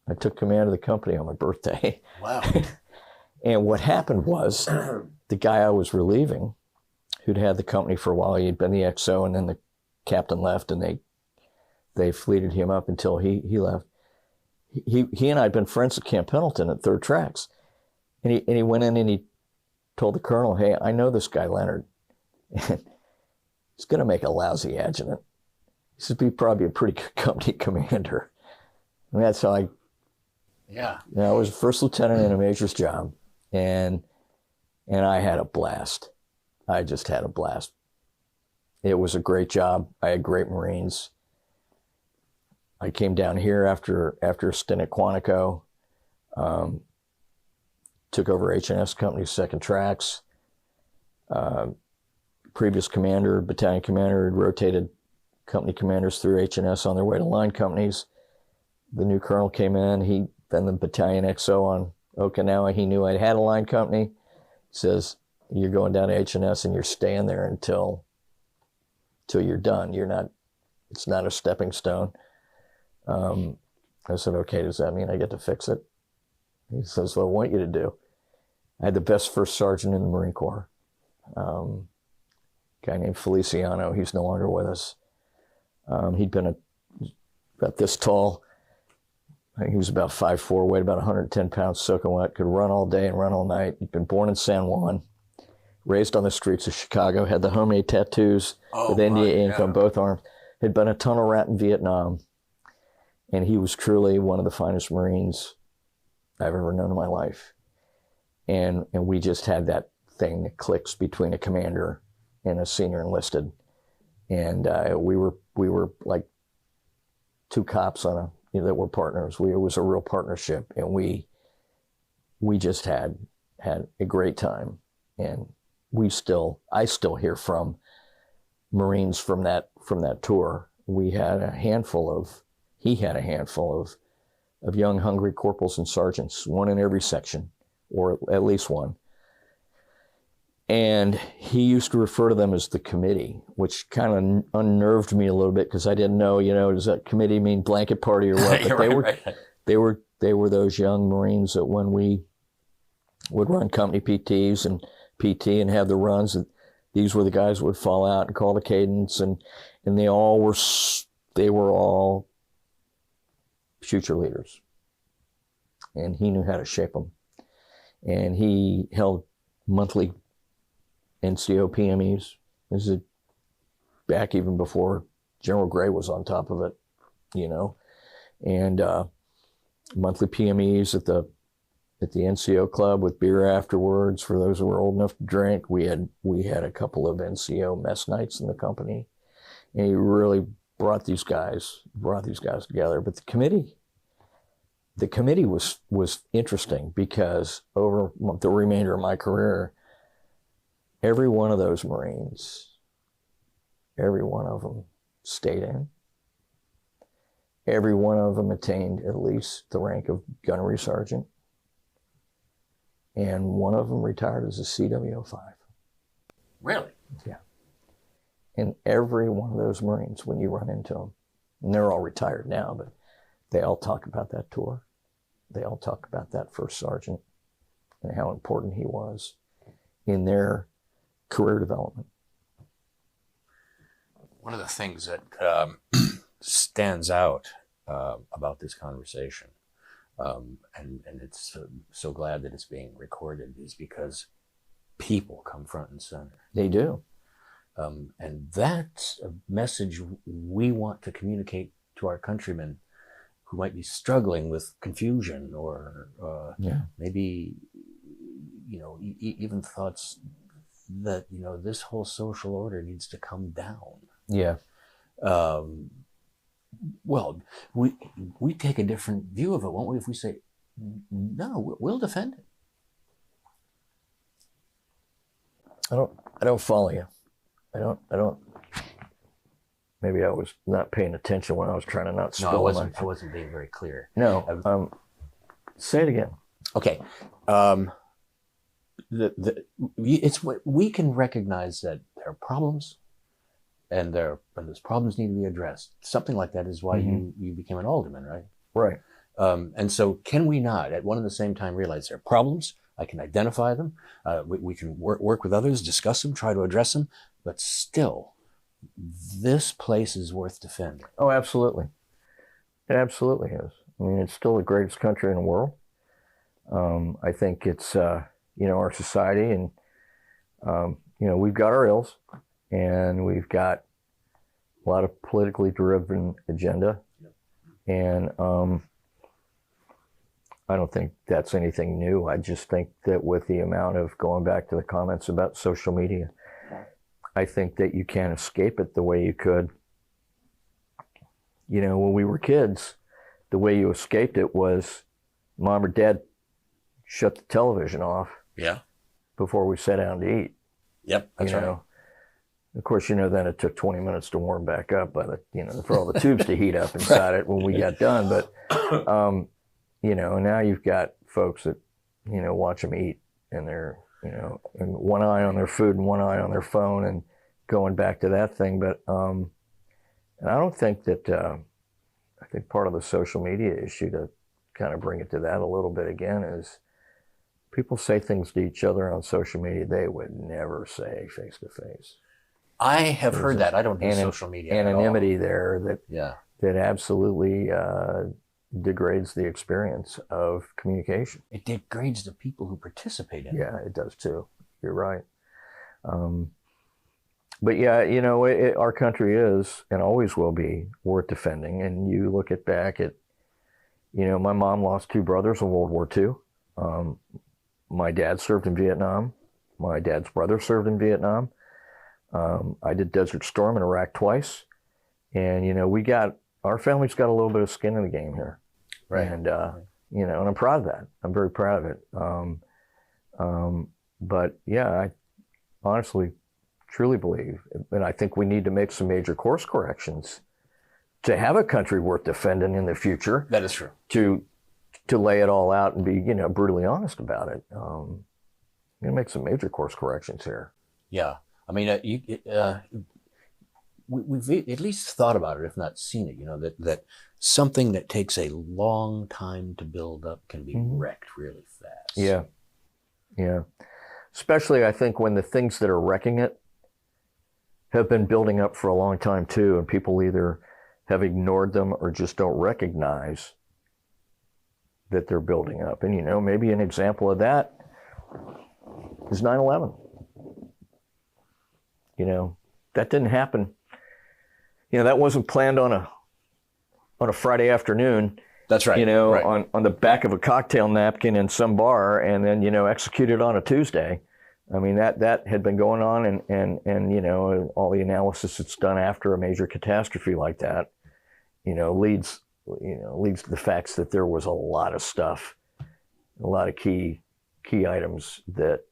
I took command of the company on my birthday. Wow. And what happened was the guy I was relieving, who'd had the company for a while, he'd been the XO, and then the captain left, and they fleeted him up until he left. He and I had been friends at Camp Pendleton at 3rd Tracks. And he went in and he told the colonel, hey, I know this guy, Leonard. He's going to make a lousy adjutant. He said, he'd probably be a pretty good company commander. And that's how I was a first lieutenant in a major's job. And I had a blast. I just had a blast. It was a great job. I had great Marines. I came down here after a stint at Quantico, took over H&S Company, 2nd Tracks. Previous commander, battalion commander, had rotated company commanders through H&S on their way to line companies. The new colonel came in. Then the battalion XO on Okinawa, he knew I'd had a line company. He says, you're going down to H&S and you're staying there until you're done. It's not a stepping stone. I said, okay, does that mean I get to fix it? He says, what I want you to do. I had the best first sergeant in the Marine Corps. guy named Feliciano. He's no longer with us. He'd been about this tall. I think he was about 5'4", weighed about 110 pounds, soaking wet, could run all day and run all night. He'd been born in San Juan, raised on the streets of Chicago, had the homemade tattoos with India ink on both arms, had been a tunnel rat in Vietnam. And he was truly one of the finest Marines I've ever known in my life. And we just had that thing that clicks between a commander and a senior enlisted. And we were like two cops on that were partners. It was a real partnership, and we just had a great time. And I still hear from Marines from that tour. He had a handful of young, hungry corporals and sergeants, one in every section, or at least one. And he used to refer to them as the committee, which kind of unnerved me a little bit, because I didn't know, does that committee mean blanket party or what? But they were those young Marines that when we would run company PTs and PT and have the runs, these were the guys that would fall out and call the cadence, and they were all future leaders. And he knew how to shape them. And he held monthly NCO PMEs. This is back even before General Gray was on top of it, and monthly PMEs at the NCO club with beer afterwards for those who were old enough to drink. We had a couple of NCO mess nights in the company, and he really brought these guys together. But the committee was interesting, because over the remainder of my career, every one of those Marines, every one of them stayed in. Every one of them attained at least the rank of gunnery sergeant. And one of them retired as a CW05. Really? Yeah. And every one of those Marines, when you run into them, and they're all retired now, but they all talk about that tour. They all talk about that first sergeant and how important he was in their career development. One of the things that stands out about this conversation, and it's so glad that it's being recorded, is because people come front and center. They do. And that's a message we want to communicate to our countrymen who might be struggling with confusion or maybe, even thoughts that, this whole social order needs to come down. Yeah. Well, we take a different view of it, won't we? If we say, no, we'll defend it. I don't follow you. I don't. Maybe I was not paying attention when I was trying to not spill. No, I wasn't being very clear. No. Say it again. Okay. It's what we can recognize, that there are problems, and those problems need to be addressed. Something like that is why you became an alderman, right? Right. And so, can we not, at one and the same time, realize there are problems? I can identify them. We can work with others, discuss them, try to address them, but still, this place is worth defending. Oh, absolutely. It absolutely is. I mean, it's still the greatest country in the world. I think it's, our society, and, we've got our ills, and we've got a lot of politically driven agenda. And I don't think that's anything new. I just think that with the amount of, going back to the comments about social media, I think that you can't escape it the way you could. When we were kids, the way you escaped it was mom or dad shut the television off. Yeah. Before we sat down to eat. Yep, that's right. Of course, then it took 20 minutes to warm back up for all the tubes to heat up inside it when we got done. But, now you've got folks that, watch them eat, and they're, and one eye on their food and one eye on their phone, and going back to that thing. But, and I don't think that, I think part of the social media issue, to kind of bring it to that a little bit again, is people say things to each other on social media they would never say face to face. I have There's heard a that. I don't do social media anonymity there Yeah. that absolutely degrades the experience of communication. It degrades the people who participate in it. Yeah, it does too. You're right. But yeah, our country is and always will be worth defending. And you look back at, my mom lost 2 brothers in World War II. My dad served in Vietnam. My dad's brother served in Vietnam. I did Desert Storm in Iraq twice. And, our family's got a little bit of skin in the game here. Right. And, and I'm proud of that. I'm very proud of it. But yeah, I honestly, truly believe, and I think we need to make some major course corrections to have a country worth defending in the future. That is true. To lay it all out and be, brutally honest about it. We're going to make some major course corrections here. Yeah. I mean, we've at least thought about it, if not seen it, that something that takes a long time to build up can be wrecked really fast. Yeah. Yeah. Especially, I think, when the things that are wrecking it have been building up for a long time too, and people either have ignored them or just don't recognize that they're building up. And, maybe an example of that is 9/11. That didn't happen. That wasn't planned on a Friday afternoon. That's right. Right. On the back of a cocktail napkin in some bar, and then, executed on a Tuesday. I mean, that had been going on, and all the analysis that's done after a major catastrophe like that, leads to the facts that there was a lot of stuff, a lot of key items that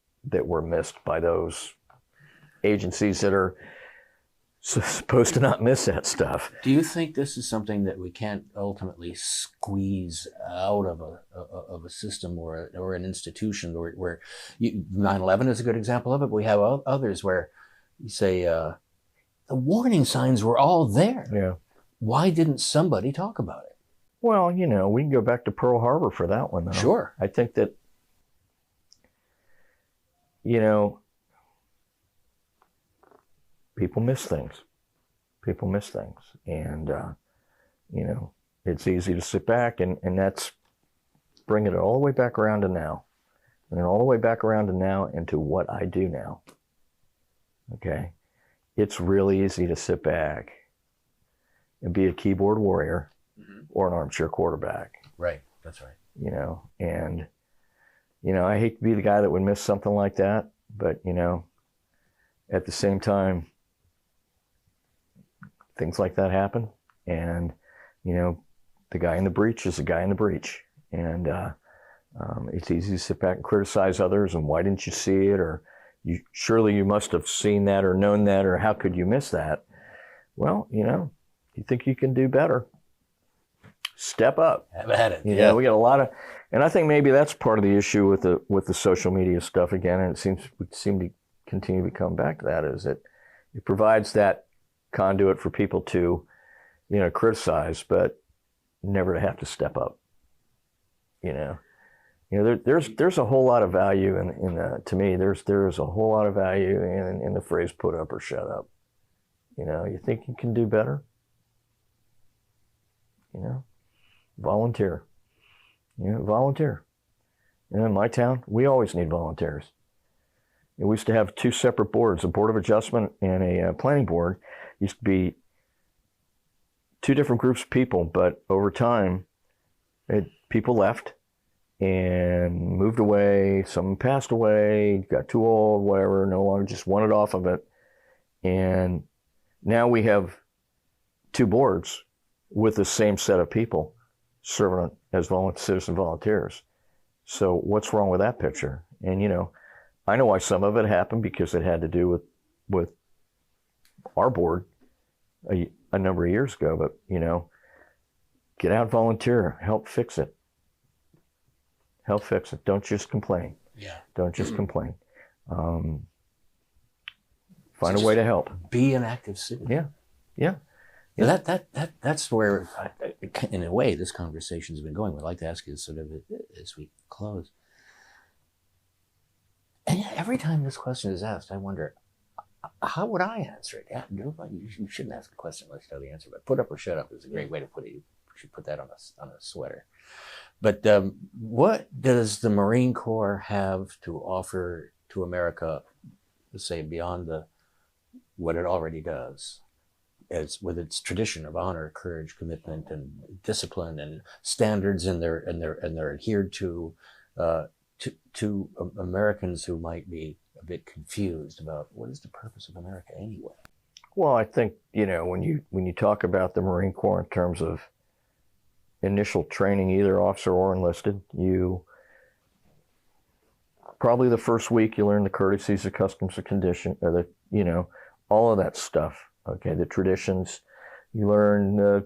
were missed by those agencies that are supposed to not miss that stuff. Do you think this is something that we can't ultimately squeeze out of a system or an institution where 9/11 is a good example of it, but we have others where you say the warning signs were all there. Yeah. Why didn't somebody talk about it? Well, we can go back to Pearl Harbor for that one, though. Sure. I think that, people miss things. And, it's easy to sit back and that's bring it all the way back around to now. And all the way back around to now into what I do now. Okay? It's really easy to sit back and be a keyboard warrior or an armchair quarterback. Right. That's right. And, I hate to be the guy that would miss something like that, but, at the same time, things like that happen, and the guy in the breach is the guy in the breach, and it's easy to sit back and criticize others, and why didn't you see it, or surely you must have seen that or known that, or how could you miss that? Well, you think you can do better, step up. Have at it. We got a lot of, and I think maybe that's part of the issue with the social media stuff again, and we seem to continue to come back to that, is that it provides that conduit for people to, criticize, but never to have to step up. There's a whole lot of value in to me. There's a whole lot of value in the phrase "put up or shut up." You think you can do better? Volunteer. Volunteer. In my town, we always need volunteers. We used to have 2 separate boards, a board of adjustment and a planning board. Used to be 2 different groups of people, but over time, people left and moved away. Some passed away, got too old, whatever, no longer just wanted off of it. And now we have 2 boards with the same set of people serving as citizen volunteers. So what's wrong with that picture? And, I know why some of it happened, because it had to do with our board a number of years ago, but, get out, volunteer, help fix it. Help fix it. Don't just complain. Yeah. Don't just complain. Find a way to help. Be an active citizen. Yeah. That's where, in a way, this conversation's been going. We'd like to ask you sort of as we close. And every time this question is asked, I wonder, how would I answer it? Yeah, you shouldn't ask a question unless you know the answer, but put up or shut up is a great way to put it. You should put that on a sweater. But what does the Marine Corps have to offer to America, let's say, beyond what it already does, as with its tradition of honor, courage, commitment, and discipline, and standards, and they're adhered to Americans who might be a bit confused about what is the purpose of America anyway? Well, I think, when you talk about the Marine Corps in terms of initial training, either officer or enlisted, you probably the first week you learn the courtesies of customs and condition, or all of that stuff. Okay, the traditions. You learn where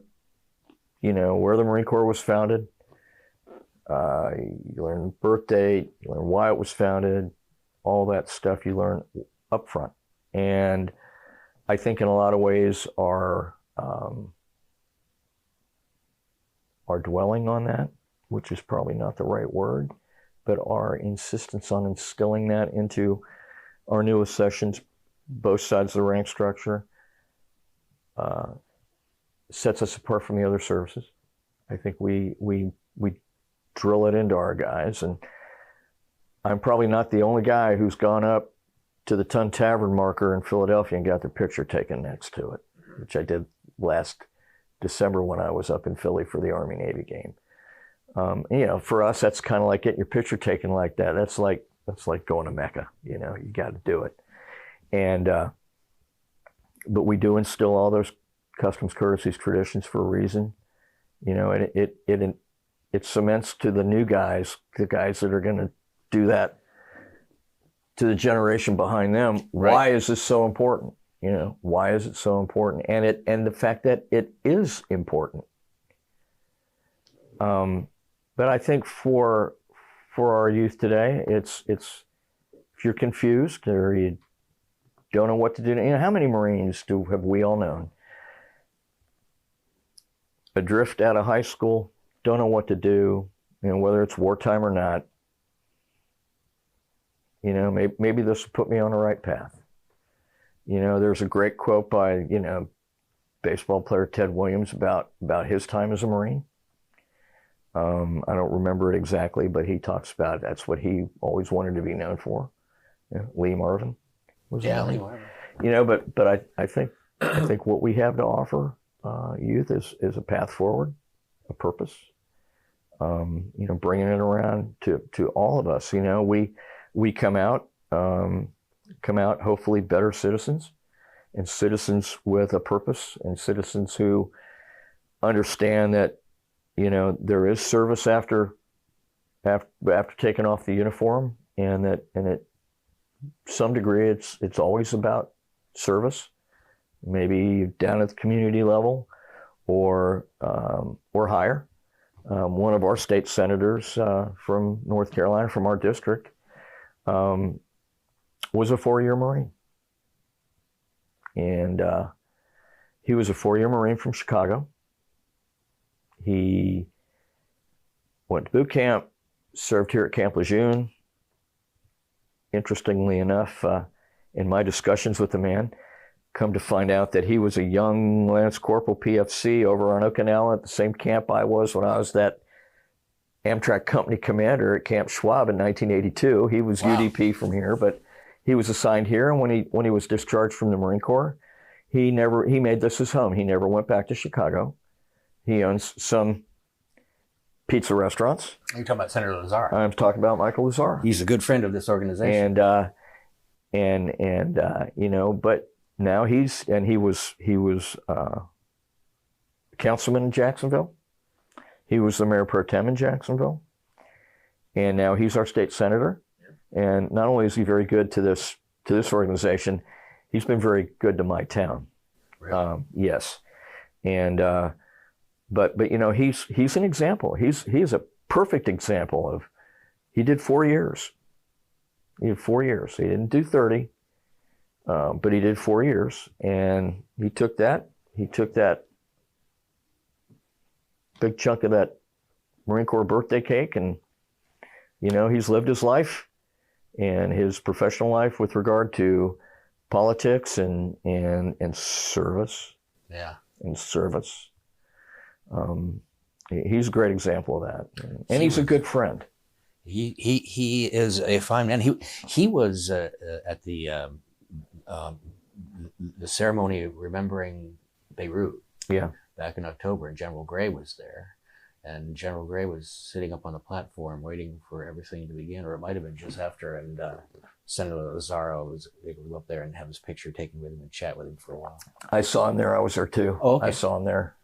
the Marine Corps was founded. You learn the birth date. You learn why it was founded. All that stuff you learn up front. And I think in a lot of ways our dwelling on that, which is probably not the right word, but our insistence on instilling that into our newest sessions, both sides of the rank structure, sets us apart from the other services. I think we drill it into our guys, and I'm probably not the only guy who's gone up to the Tun Tavern marker in Philadelphia and got their picture taken next to it, which I did last December when I was up in Philly for the Army-Navy game. For us, that's kind of like getting your picture taken like that. That's like going to Mecca. You got to do it. And but we do instill all those customs, courtesies, traditions for a reason. And it cements to the new guys, the guys that are going to do that to the generation behind them. Right. Why is this so important? Why is it so important? And the fact that it is important. But I think for our youth today, it's if you're confused or you don't know what to do. How many Marines have we all known? Adrift out of high school, don't know what to do, whether it's wartime or not. Maybe this will put me on the right path. There's a great quote by, baseball player Ted Williams about his time as a Marine. I don't remember it exactly, but he talks about that's what he always wanted to be known for. Lee Marvin was Lee Marvin. But I think what we have to offer youth is a path forward, a purpose. Bringing it around to all of us. We come out hopefully better citizens, and citizens with a purpose, and citizens who understand that there is service after taking off the uniform, and at some degree it's always about service, maybe down at the community level or higher. One of our state senators from North Carolina, from our district, was a 4-year Marine. And he was a 4-year Marine from Chicago. He went to boot camp, served here at Camp Lejeune. Interestingly enough, in my discussions with the man, come to find out that he was a young Lance Corporal PFC over on Okinawa at the same camp I was when I was that Amtrak company commander at Camp Schwab in 1982. He was UDP from here, but he was assigned here. And when he was discharged from the Marine Corps, he made this his home. He never went back to Chicago. He owns some pizza restaurants. You're talking about Senator Lazar. I'm talking about Michael Lazar. He's a good friend of this organization. But now he was councilman in Jacksonville. He was the mayor pro tem in Jacksonville, and now he's our state senator. And not only is he very good to this organization, he's been very good to my town. Really? Yes, and but he's an example. He's a perfect example of. He did 4 years. He did 4 years. He didn't do 30, but he did 4 years, and he took that big chunk of that Marine Corps birthday cake, and he's lived his life and his professional life with regard to politics and service Yeah. and service. He's a great example of that, and He he's a was- good friend. He is a fine man. He was at um, the ceremony remembering Beirut Yeah, back in October, and General Gray was there. And General Gray was sitting up on the platform waiting for everything to begin, or it might have been just after. And Senator Lazaro was able to go up there and have his picture taken with him and chat with him for a while. I saw him there. I was there too. Oh, okay. I saw him there.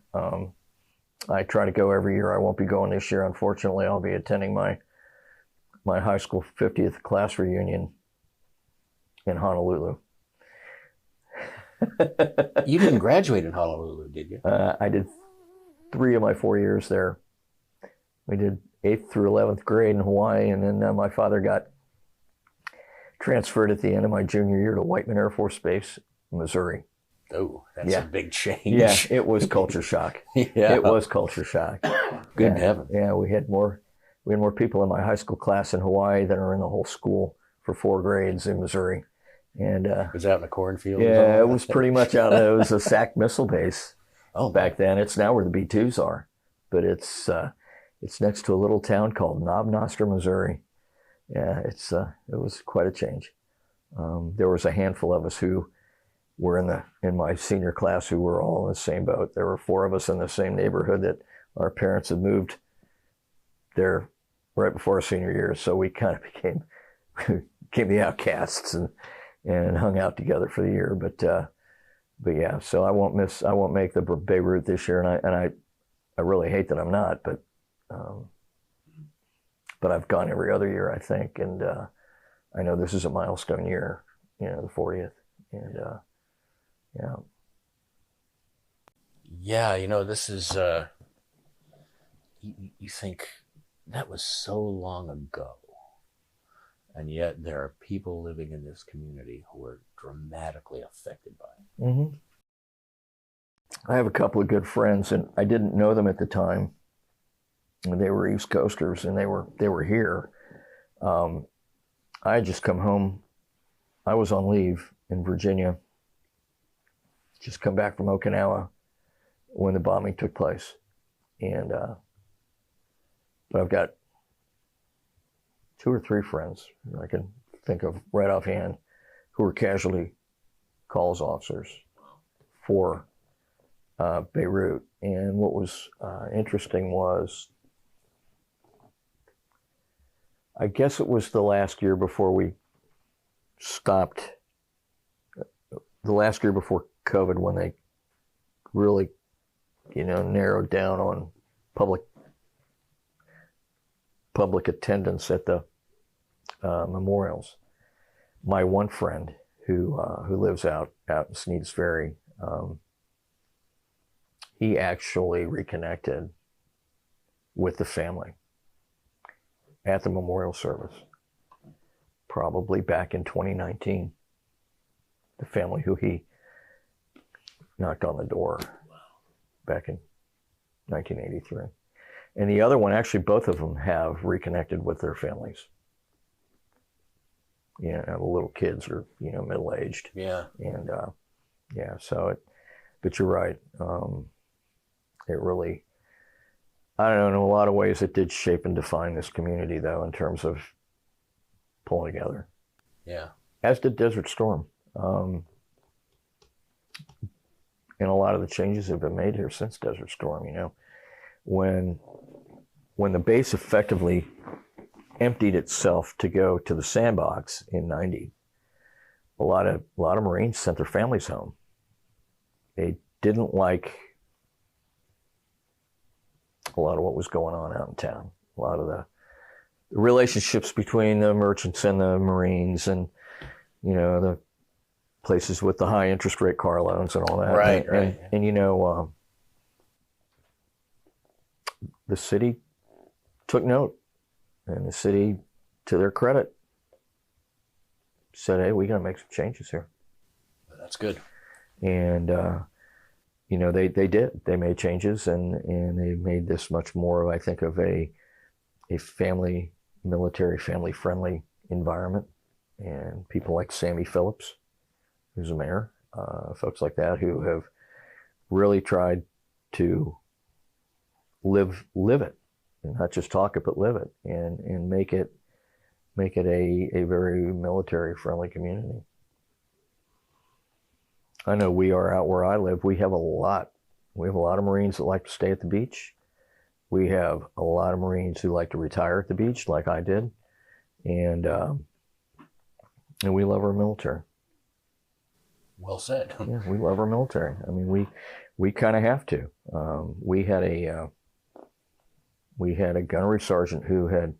I try to go every year. I won't be going this year, unfortunately. I'll be attending my high school 50th class reunion in Honolulu. You didn't graduate in Honolulu, did you? I did 3 of my 4 years there. We did 8th through 11th grade in Hawaii, and then my father got transferred at the end of my junior year to Whiteman Air Force Base, Missouri. Oh, that's Yeah. a big change. Yeah, it was culture shock. Yeah. It was culture shock. Good Yeah. heavens. Yeah, we had more people in my high school class in Hawaii than are in the whole school for 4 grades in Missouri. And Was it out in the cornfield? yeah, it was pretty much out. It was a SAC missile base Oh, back then. It's now where the B-2s are, but it's next to a little town called Knob Noster, Missouri. Yeah, it was quite a change. There was a handful of us who were in my senior class who were all in the same boat. There were 4 of us in the same neighborhood that our parents had moved there right before our senior year, so we kind of became the outcasts and hung out together for the year. But yeah, so I won't make the Beirut this year, and I really hate that I'm not, but I've gone every other year, I think, and I know this is a milestone year, the 40th, and yeah. Yeah, this is, you think that was so long ago, and yet there are people living in this community who are dramatically affected by it. Mm-hmm. I have a couple of good friends, and I didn't know them at the time. They were East Coasters, and they were here. I had just come home. I was on leave in Virginia. Just come back from Okinawa when the bombing took place, and but I've got 2 or 3 friends I can think of right offhand who were casualty calls officers for Beirut. And what was interesting was, I guess it was the last year before we stopped, the last year before COVID, when they really, narrowed down on public attendance at the memorials. My one friend who lives out in Sneads Ferry, he actually reconnected with the family at the memorial service, probably back in 2019. The family who he knocked on the door back in 1983. And the other one, actually, both of them have reconnected with their families. The little kids are, middle-aged. Yeah. And yeah, but you're right. It really, I don't know, in a lot of ways it did shape and define this community, though, in terms of pulling together. Yeah. As did Desert Storm. And a lot of the changes have been made here since Desert Storm. When the base effectively emptied itself to go to the sandbox in '90, a lot of Marines sent their families home. They didn't like a lot of what was going on out in town. A lot of the relationships between the merchants and the Marines, and the places with the high interest rate car loans and all that. Right, And the city took note, and the city, to their credit, said, "Hey, we got to make some changes here." That's good. And they did. They made changes, and they made this much more, I think, of a military family friendly environment. And people like Sammy Phillips, who's a mayor, folks like that who have really tried to live it, and not just talk it, but live it, and make it a very military friendly community. I know we are out where I live. We have a lot of Marines that like to stay at the beach. We have a lot of Marines who like to retire at the beach, like I did, and we love our military. Well said. Yeah, we love our military. I mean, we kind of have to. We had a gunnery sergeant who had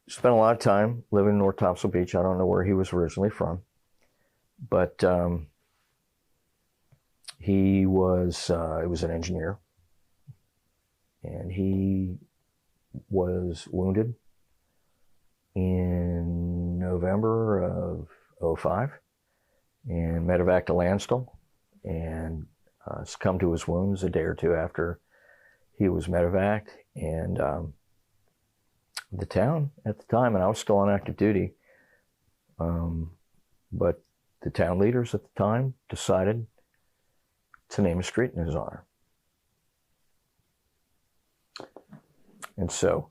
spent a lot of time living in North Topsail Beach. I don't know where he was originally from, but he was an engineer, and he was wounded in November of '05 and medevaced to Landstill, and succumbed to his wounds a day or two after he was medevaced. And the town at the time, and I was still on active duty, but the town leaders at the time decided to name a street in his honor. And so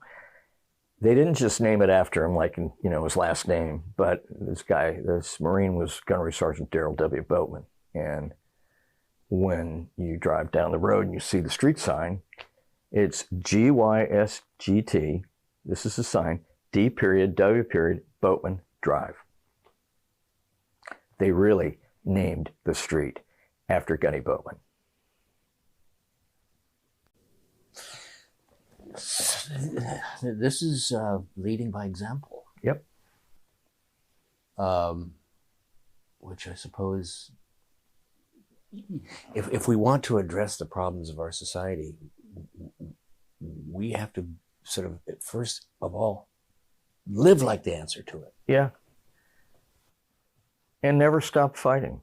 they didn't just name it after him, like, his last name, but this Marine was Gunnery Sergeant Darrell W. Boatman. And when you drive down the road and you see the street sign, it's GYSGT, this is the sign, D.W. Boatman Drive. They really named the street after Gunny Boatman. This is leading by example. Yep. Which I suppose, if we want to address the problems of our society, we have to sort of, first of all, live like the answer to it. Yeah. And never stop fighting.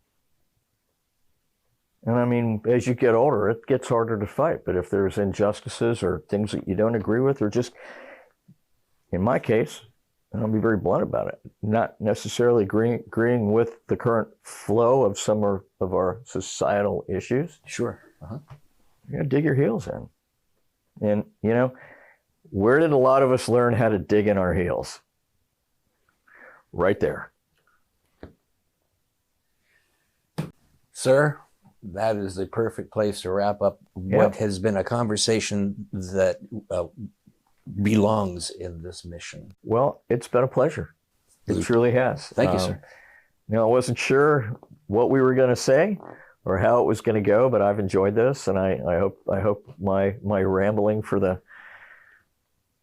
And I mean, as you get older, it gets harder to fight. But if there's injustices or things that you don't agree with, or just, in my case, and I'll be very blunt about it, not necessarily agreeing with the current flow of some of our societal issues. Sure. You gotta dig your heels in. And, where did a lot of us learn how to dig in our heels? Right there. Sir, that is the perfect place to wrap up what has been a conversation that belongs in this mission. Well, it's been a pleasure. It truly has. Thank you, sir. I wasn't sure what we were going to say or how it was going to go, but I've enjoyed this, and I hope my rambling for the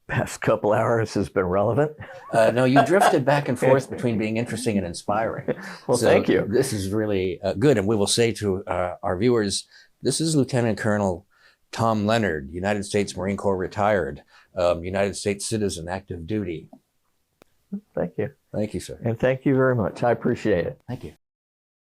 past couple hours has been relevant. No, you drifted back and forth between being interesting and inspiring. Well, so thank you. This is really good. And we will say to our viewers, this is Lieutenant Colonel Tom Leonard, United States Marine Corps retired, United States citizen, active duty. Thank you. Thank you, sir. And thank you very much. I appreciate it. Thank you.